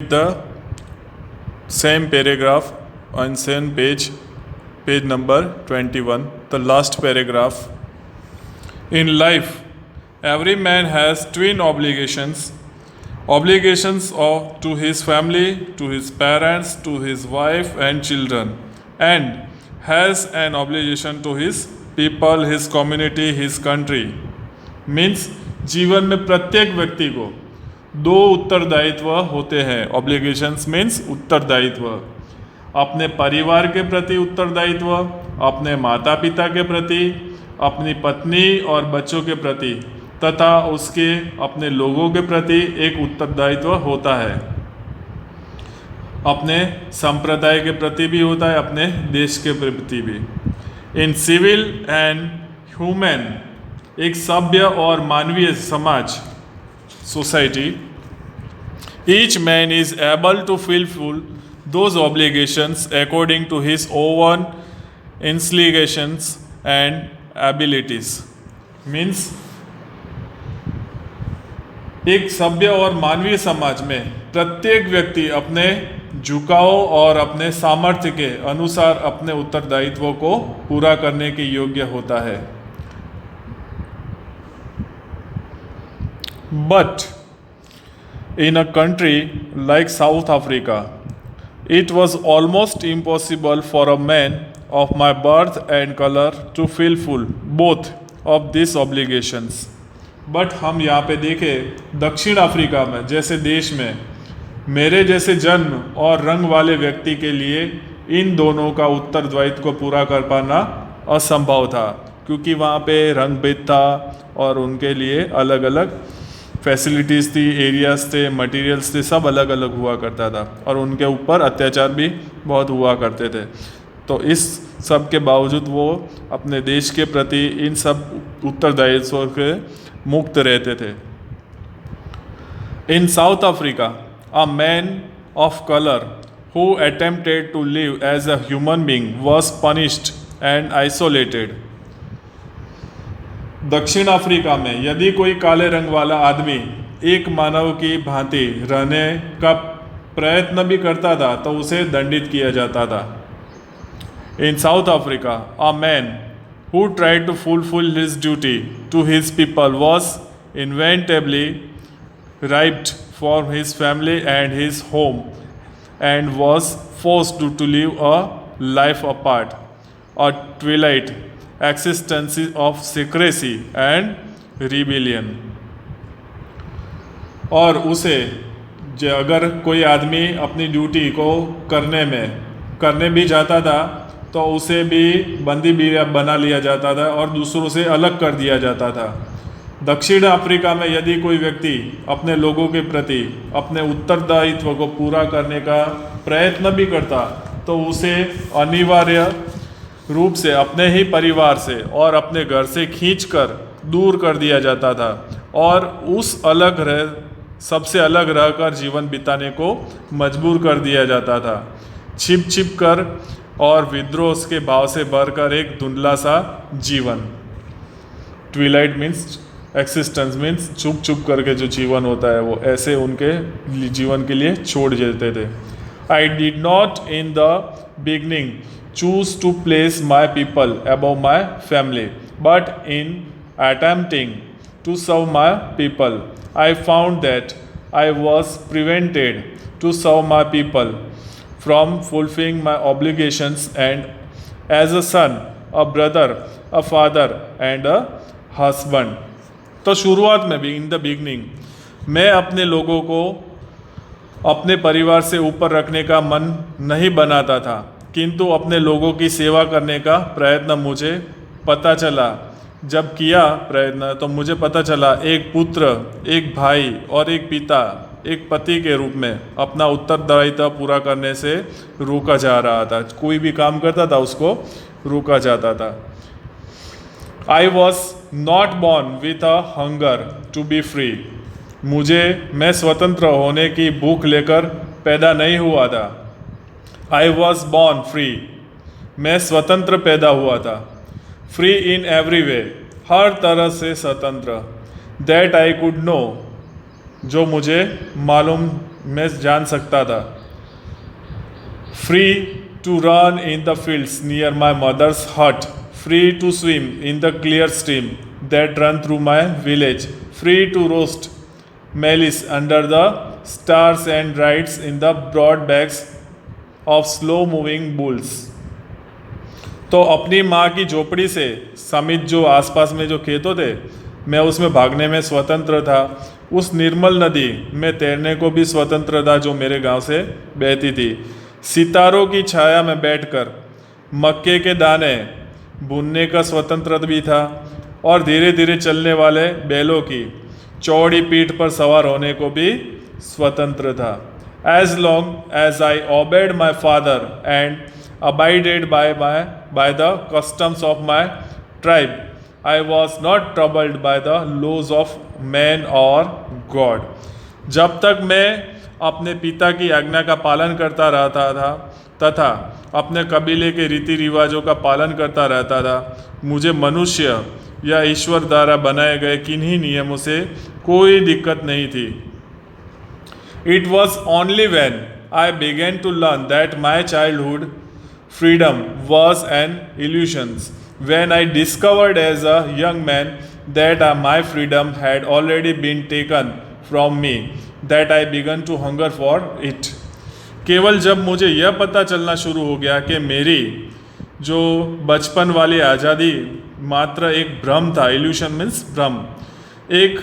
The same paragraph on same page, page number 21, the last paragraph. In life, every man has twin obligations to his family, to his parents, to his wife and children, and has an obligation to his people, his community, his country. Means जीवन में प्रत्येक व्यक्ति को दो उत्तरदायित्व होते हैं. Obligations means उत्तरदायित्व. अपने परिवार के प्रति उत्तरदायित्व, अपने माता पिता के प्रति, अपनी पत्नी और बच्चों के प्रति तथा उसके अपने लोगों के प्रति एक उत्तरदायित्व होता है. अपने संप्रदाय के प्रति भी होता है, अपने देश के प्रति भी. इन सिविल एंड ह्यूमन, एक सभ्य और मानवीय समाज, society, each man is able to fulfill those obligations according to his own inclinations and abilities. Means एक सभ्य और मानवीय समाज में प्रत्येक व्यक्ति अपने झुकाव और अपने सामर्थ्य के अनुसार अपने उत्तरदायित्वों को पूरा करने के योग्य होता है. But in a country like South Africa, it was almost impossible for a man of my birth and color to fulfill both of these obligations. But हम यहाँ पे देखें दक्षिण अफ्रीका में जैसे देश में मेरे जैसे जन्म और रंग वाले व्यक्ति के लिए इन दोनों का उत्तरदायित्व को पूरा कर पाना असंभव था, क्योंकि वहाँ पे रंग भेद था और उनके लिए अलग अलग फैसिलिटीज़ थी, एरियाज थे, मटेरियल्स थे, सब अलग अलग हुआ करता था और उनके ऊपर अत्याचार भी बहुत हुआ करते थे. तो इस सब के बावजूद वो अपने देश के प्रति इन सब उत्तरदायित्वों के मुक्त रहते थे. In South Africa, a man of colour who attempted to live as a human being was punished and isolated. दक्षिण अफ्रीका में यदि कोई काले रंग वाला आदमी एक मानव की भांति रहने का प्रयत्न भी करता था तो उसे दंडित किया जाता था. In South Africa, a man who tried to fulfil his duty to his people was inevitably ripped from his family and his home and was forced to live a life apart, a twilight existence of secrecy and rebellion. और उसे अगर कोई आदमी अपनी duty को करने भी जाता था तो उसे भी बंदी भी बना लिया जाता था और दूसरों से अलग कर दिया जाता था. दक्षिण अफ्रीका में यदि कोई व्यक्ति अपने लोगों के प्रति अपने उत्तरदायित्व को पूरा करने का प्रयत्न भी करता तो उसे अनिवार्य रूप से अपने ही परिवार से और अपने घर से खींचकर दूर कर दिया जाता था और उस सबसे अलग रहकर जीवन बिताने को मजबूर कर दिया जाता था. छिप छिप कर और विद्रोह के भाव से भरकर एक धुंधला सा जीवन. ट्विलाइट मीन्स एक्सिस्टेंस मीन्स छुप छुप करके जो जीवन होता है वो ऐसे उनके जीवन के लिए छोड़ देते थे. I did not in the beginning choose to place my people above my family, but in attempting to serve my people, I found that I was prevented to serve my people from fulfilling my obligations and as a son, a brother, a father and a husband. तो शुरुआत में भी in the beginning मैं अपने लोगों को अपने परिवार से ऊपर रखने का मन नहीं बनाता था, किंतु अपने लोगों की सेवा करने का प्रयत्न मुझे पता चला. जब किया प्रयत्न तो मुझे पता चला एक पुत्र, एक भाई और एक पिता, एक पति के रूप में अपना उत्तरदायित्व पूरा करने से रोका जा रहा था. कोई भी काम करता था उसको रोका जाता था. I was not born with a hunger to be free. मैं स्वतंत्र होने की भूख लेकर पैदा नहीं हुआ था. I was born free. मैं स्वतंत्र पैदा हुआ था. फ्री इन एवरी वे, हर तरह से स्वतंत्र. दैट आई कुड नो, जो मुझे मालूम मैं जान सकता था। Free to run in the fields near my mother's hut, free to swim in the clear stream that run through my village, free to roast mealies under the stars and rides in the broad backs of slow moving bulls. तो अपनी माँ की झोपड़ी से समित जो आसपास में जो खेतों थे, मैं उसमें भागने में स्वतंत्र था। उस निर्मल नदी में तैरने को भी स्वतंत्र था जो मेरे गांव से बहती थी। सितारों की छाया में बैठकर मक्के के दाने भूनने का स्वतंत्र भी था और धीरे धीरे चलने वाले बैलों की चौड़ी पीठ पर सवार होने को भी स्वतंत्र था। As long as I obeyed my father and abided by the customs of my tribe, I was not troubled by the laws of man or God. जब तक मैं अपने पिता की आज्ञा का पालन करता रहता था तथा अपने कबीले के रीति रिवाजों का पालन करता रहता था, मुझे मनुष्य या ईश्वर द्वारा बनाए गए किन्हीं नियमों से कोई दिक्कत नहीं थी। It was only when I began to learn that my childhood freedom was an illusion, when I discovered as a young man that my freedom had already been taken from me, that I began to hunger for it. केवल जब मुझे यह पता चलना शुरू हो गया कि मेरी जो बचपन वाली आज़ादी मात्र एक भ्रम था, इल्यूशन मीन्स भ्रम, एक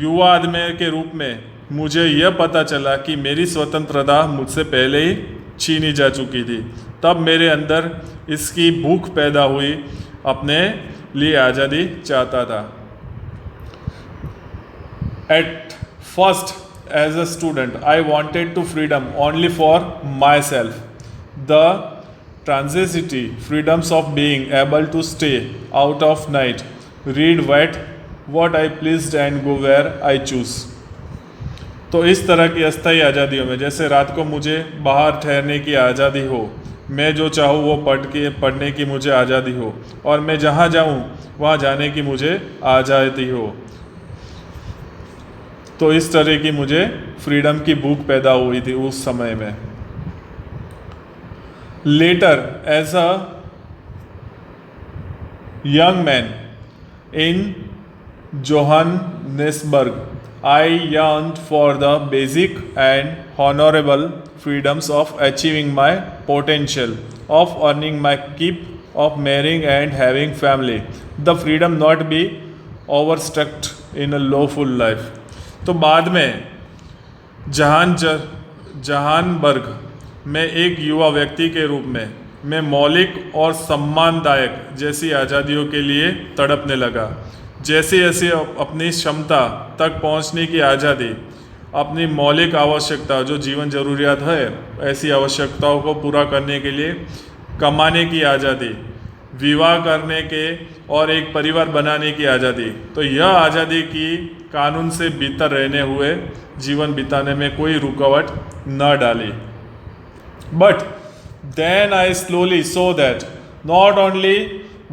युवा आदमी के रूप में मुझे यह पता चला कि मेरी स्वतंत्रता मुझसे पहले ही छीनी जा चुकी थी, तब मेरे अंदर इसकी भूख पैदा हुई, अपने लिए आज़ादी चाहता था। At first as a student I wanted to freedom only for my self, the transitory freedoms of being able to stay out of night, read what I pleased and go where I choose. तो इस तरह की अस्थायी आज़ादियों में, जैसे रात को मुझे बाहर ठहरने की आज़ादी हो, मैं जो चाहूँ वो पढ़ने की मुझे आज़ादी हो, और मैं जहाँ जाऊँ वहाँ जाने की मुझे आज़ादी हो, तो इस तरह की मुझे फ्रीडम की भूख पैदा हुई थी उस समय में। Later as a young man in Johannesburg, I yearned for the basic and honorable freedoms of achieving my potential, of earning my keep, of marrying and having family, the freedom not be overstruck in a lawful life. तो बाद में जहानबर्ग में एक युवा व्यक्ति के रूप में मैं मौलिक और सम्मानदायक जैसी आज़ादियों के लिए तड़पने लगा। जैसे जैसे अपनी क्षमता तक पहुंचने की आज़ादी, अपनी मौलिक आवश्यकता जो जीवन ज़रूरियात है, ऐसी आवश्यकताओं को पूरा करने के लिए कमाने की आज़ादी, विवाह करने के और एक परिवार बनाने की आज़ादी, तो यह आज़ादी की कानून से भीतर रहने हुए जीवन बिताने में कोई रुकावट न डाली। But then I slowly saw that not only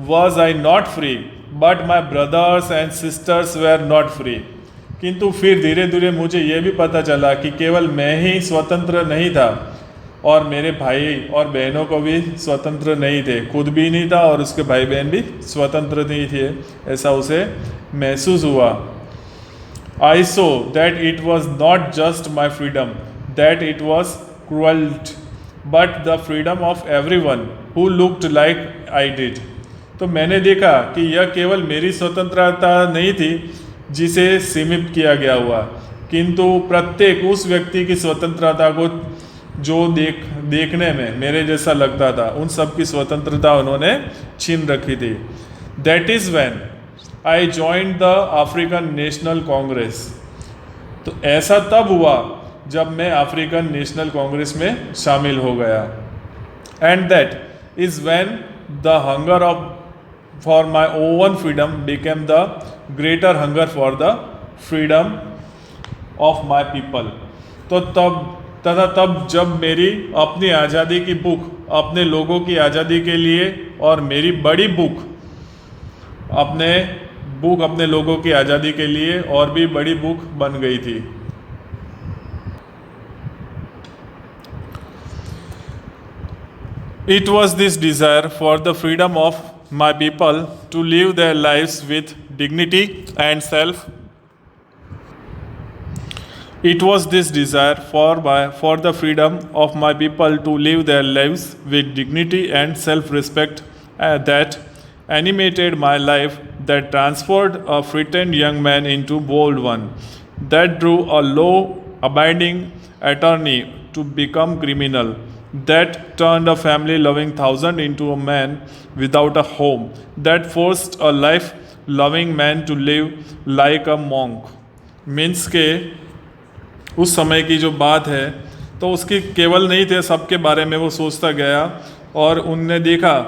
was I not free but my brothers and sisters were not free. किंतु फिर धीरे धीरे मुझे ये भी पता चला कि केवल मैं ही स्वतंत्र नहीं था और मेरे भाई और बहनों को भी स्वतंत्र नहीं थे, खुद भी नहीं था और उसके भाई बहन भी स्वतंत्र नहीं थे, ऐसा उसे महसूस हुआ। I saw that it was not just my freedom, that it was cruel, but the freedom of every one who looked like I did. तो मैंने देखा कि यह केवल मेरी स्वतंत्रता नहीं थी जिसे सीमित किया गया हुआ, किंतु प्रत्येक उस व्यक्ति की स्वतंत्रता को जो देखने में मेरे जैसा लगता था, उन सब की स्वतंत्रता उन्होंने छीन रखी थी। That is when I joined the African national Congress. तो ऐसा तब हुआ जब मैं अफ्रीकन नेशनल कांग्रेस में शामिल हो गया। And that is when the hunger of for my own freedom became the greater hunger for the freedom of my people. तो तब जब मेरी अपनी आज़ादी की भूख, अपने लोगों की आज़ादी के लिए, और मेरी बड़ी भूख अपने लोगों की आज़ादी के लिए और भी बड़ी भूख बन गई थी। It was this desire for the freedom of my people to live their lives with dignity and self. It was this desire for the freedom of my people to live their lives with dignity and self respect that animated my life, that transformed a frightened young man into bold one, that drew a law abiding attorney to become criminal, that turned a family loving thousand into a man without a home, that forced a life loving man to live like a monk. Means के उस समय की जो बात है तो उसकी केवल नहीं थे, सबके बारे में वो सोचता गया। और उनने देखा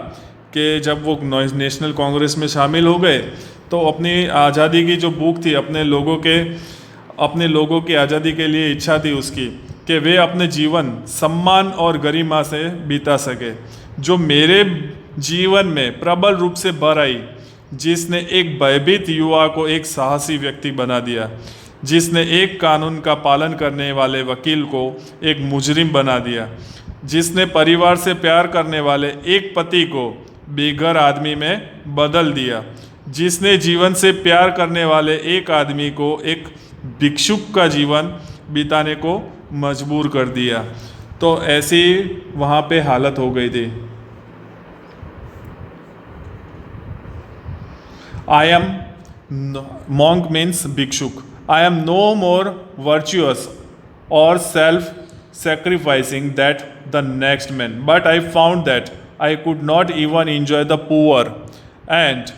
कि जब वो नेशनल कांग्रेस में शामिल हो गए तो अपनी आज़ादी की जो भूख थी, अपने लोगों की आज़ादी के लिए इच्छा थी उसकी कि वे अपने जीवन सम्मान और गरिमा से बिता सके, जो मेरे जीवन में प्रबल रूप से भर आई, जिसने एक भयभीत युवा को एक साहसी व्यक्ति बना दिया, जिसने एक कानून का पालन करने वाले वकील को एक मुजरिम बना दिया, जिसने परिवार से प्यार करने वाले एक पति को बेघर आदमी में बदल दिया, जिसने जीवन से प्यार करने वाले एक आदमी को एक भिक्षुक का जीवन बिताने को मजबूर कर दिया। तो ऐसी वहाँ पे हालत हो गई थी। आई एम मॉन्क मीन्स भिक्षुक। I am no more virtuous or self-sacrificing than the next man, but I found that I could not even enjoy the poor and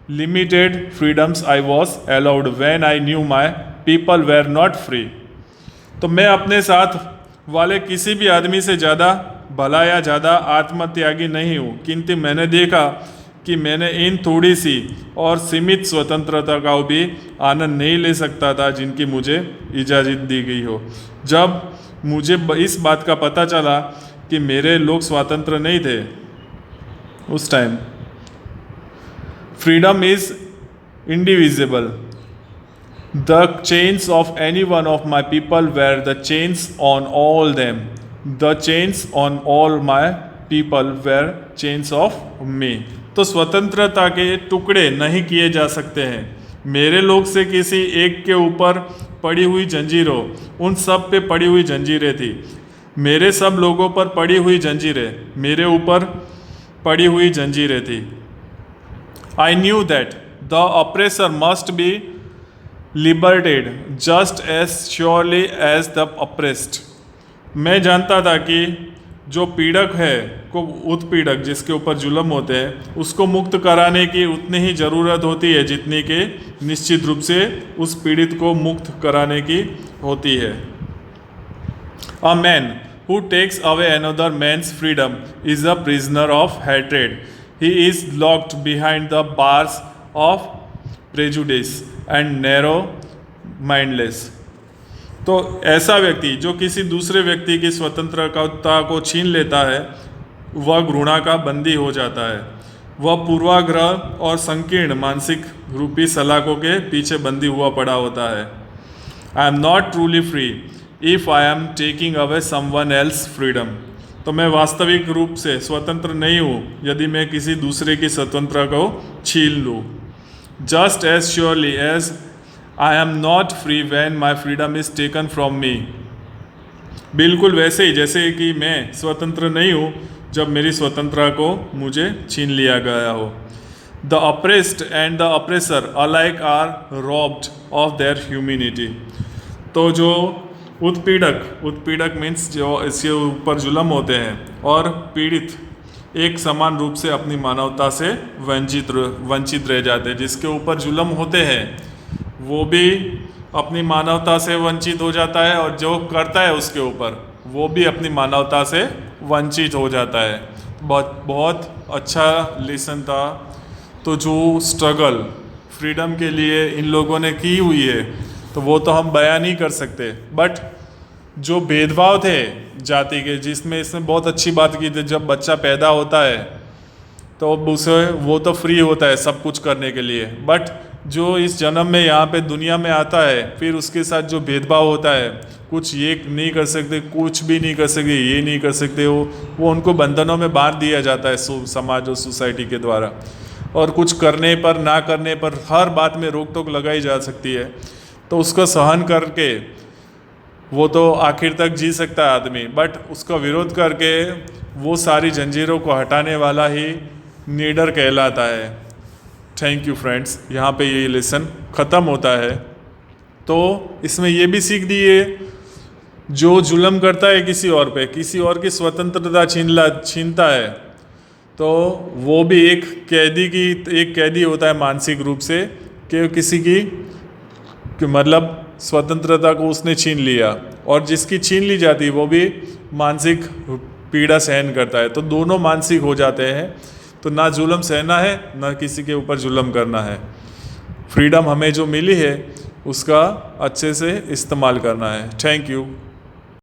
limited freedoms I was allowed when I knew my people were not free. तो मैं अपने साथ वाले किसी भी आदमी से ज़्यादा भला या ज़्यादा आत्मत्यागी नहीं हूँ, किंतु मैंने देखा कि मैंने इन थोड़ी सी और सीमित स्वतंत्रता का भी आनंद नहीं ले सकता था जिनकी मुझे इजाज़त दी गई हो। जब मुझे इस बात का पता चला कि मेरे लोग स्वतंत्र नहीं थे उस time. Freedom is indivisible. The chains of any one of my people were the chains on all them. The chains on all my people were chains of me. तो स्वतंत्रता के टुकड़े नहीं किए जा सकते हैं। मेरे लोग से किसी एक के ऊपर पड़ी हुई जंजीरों, उन सब पे पड़ी हुई जंजीरें थी। मेरे सब लोगों पर पड़ी हुई जंजीरें मेरे ऊपर पड़ी हुई जंजीरें थी। I knew that the oppressor must be liberated just as surely as the oppressed. मैं जानता था कि जो पीड़क है को उत्पीड़क जिसके ऊपर जुल्म होते हैं उसको मुक्त कराने की उतनी ही ज़रूरत होती है जितनी कि निश्चित रूप से उस पीड़ित को मुक्त कराने की होती है। A man who takes away another man's freedom is a prisoner of hatred. He is locked behind the bars of prejudice and narrow mindless. तो ऐसा व्यक्ति जो किसी दूसरे व्यक्ति की स्वतंत्रता को छीन लेता है वह घृणा का बंदी हो जाता है। वह पूर्वाग्रह और संकीर्ण मानसिक रूपी सलाखों के पीछे बंदी हुआ पड़ा होता है। आई am not truly free if I am taking away someone else freedom. तो मैं वास्तविक रूप से स्वतंत्र नहीं हूँ यदि मैं किसी दूसरे की स्वतंत्रता को छीन लूँ। Just as surely as I am not free when my freedom is taken from me. बिल्कुल वैसे ही जैसे कि मैं स्वतंत्र नहीं हूँ जब मेरी स्वतंत्रता को मुझे छीन लिया गया हो। The oppressed and the oppressor alike are robbed of their humanity. तो जो उत्पीड़क मीन्स जो इसके ऊपर जुल्म होते हैं और पीड़ित एक समान रूप से अपनी मानवता से वंचित रह जाते हैं। जिसके ऊपर जुल्म होते हैं वो भी अपनी मानवता से वंचित हो जाता है और जो करता है उसके ऊपर वो भी अपनी मानवता से वंचित हो जाता है। बहुत अच्छा लेसन था। तो जो स्ट्रगल फ्रीडम के लिए इन लोगों ने की हुई है तो वो तो हम बयान नहीं कर सकते। बट जो भेदभाव थे जाति के, जिसमें इसने बहुत अच्छी बात की थी, जब बच्चा पैदा होता है तो उसे वो तो फ्री होता है सब कुछ करने के लिए, बट जो इस जन्म में यहाँ पे दुनिया में आता है, फिर उसके साथ जो भेदभाव होता है, कुछ ये नहीं कर सकते, कुछ भी नहीं कर सकते, ये नहीं कर सकते, वो उनको बंधनों में बांध दिया जाता है समाज और सोसाइटी के द्वारा। और कुछ करने पर ना करने पर हर बात में रोक टोक लगाई जा सकती है। तो उसको सहन करके वो तो आखिर तक जी सकता है आदमी, बट उसका विरोध करके वो सारी जंजीरों को हटाने वाला ही नीडर कहलाता है। थैंक यू फ्रेंड्स, यहाँ पे ये लेसन ख़त्म होता है। तो इसमें ये भी सीख दी है, जो जुल्म करता है किसी और पे, किसी और की स्वतंत्रता छीनता है, तो वो भी एक कैदी होता है मानसिक रूप से, कि किसी कि मतलब स्वतंत्रता को उसने छीन लिया, और जिसकी छीन ली जाती वो भी मानसिक पीड़ा सहन करता है। तो दोनों मानसिक हो जाते हैं। तो ना जुल्म सहना है, ना किसी के ऊपर जुल्म करना है। फ्रीडम हमें जो मिली है उसका अच्छे से इस्तेमाल करना है। Thank you.